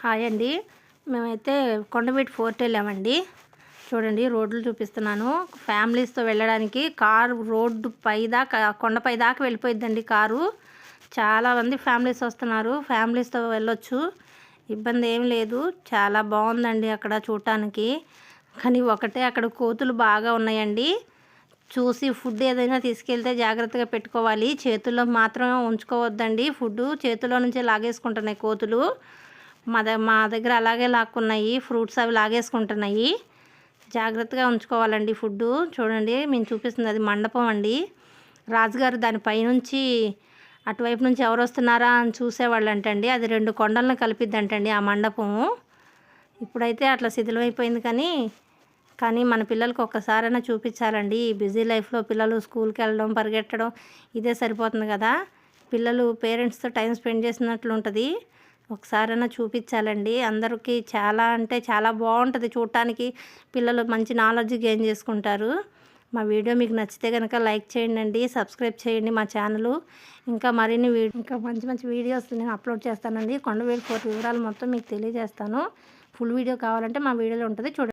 Hi అండి. మేమైతే కొండవీటి fort వెళ్ళామండి. చూడండి రోడ్లు చూపిస్తున్నాను. ఫ్యామిలీస్తో వెళ్ళడానికి కారు రోడ్డు పైదాకా కొండపై దాకా వెళ్ళిపోయిద్దండి కారు. చాలామంది ఫ్యామిలీస్ వస్తున్నారు. ఫ్యామిలీస్తో వెళ్ళొచ్చు, ఇబ్బంది ఏం లేదు. చాలా బాగుందండి అక్కడ చూడటానికి. కానీ ఒకటే అక్కడ కోతులు బాగా ఉన్నాయండి. చూసి ఫుడ్ ఏదైనా తీసుకెళ్తే జాగ్రత్తగా పెట్టుకోవాలి. చేతుల్లో మాత్రం ఉంచుకోవద్దండి. ఫుడ్ చేతుల్లో నుంచే లాగేసుకుంటున్నాయి కోతులు. మా దగ్గర అలాగే లాక్కున్నాయి. ఫ్రూట్స్ అవి లాగేసుకుంటున్నాయి. జాగ్రత్తగా ఉంచుకోవాలండి ఫుడ్డు. చూడండి మేము చూపిస్తుంది అది మండపం అండి. రాజుగారు దాని పైనుంచి అటువైపు నుంచి ఎవరు వస్తున్నారా అని చూసేవాళ్ళంటండి. అది 2 కొండలను కలిపిద్దంటండి ఆ మండపము. ఇప్పుడైతే అట్లా శిథిలమైపోయింది. కానీ మన పిల్లలకి ఒక్కసారైనా చూపించాలండి. ఈ బిజీ లైఫ్లో పిల్లలు స్కూల్కి వెళ్ళడం పరిగెట్టడం ఇదే సరిపోతుంది కదా. పిల్లలు పేరెంట్స్తో టైం స్పెండ్ చేసినట్లు ఉంటుంది. ఒకసారైనా చూపించాలండి. అందరికీ చాలా అంటే చాలా బాగుంటుంది చూడటానికి. పిల్లలు మంచి నాలెడ్జ్ గెయిన్ చేసుకుంటారు. మా వీడియో మీకు నచ్చితే కనుక లైక్ చేయండి, సబ్స్క్రైబ్ చేయండి మా ఛానల్. ఇంకా మరిన్ని ఇంకా మంచి మంచి వీడియోస్ నేను అప్లోడ్ చేస్తానండి. కొండవీటి ఫోర్ట్ వివరాలు మొత్తం మీకు తెలియజేస్తాను. ఫుల్ వీడియో కావాలంటే మా వీడియోలో ఉంటుంది చూడండి.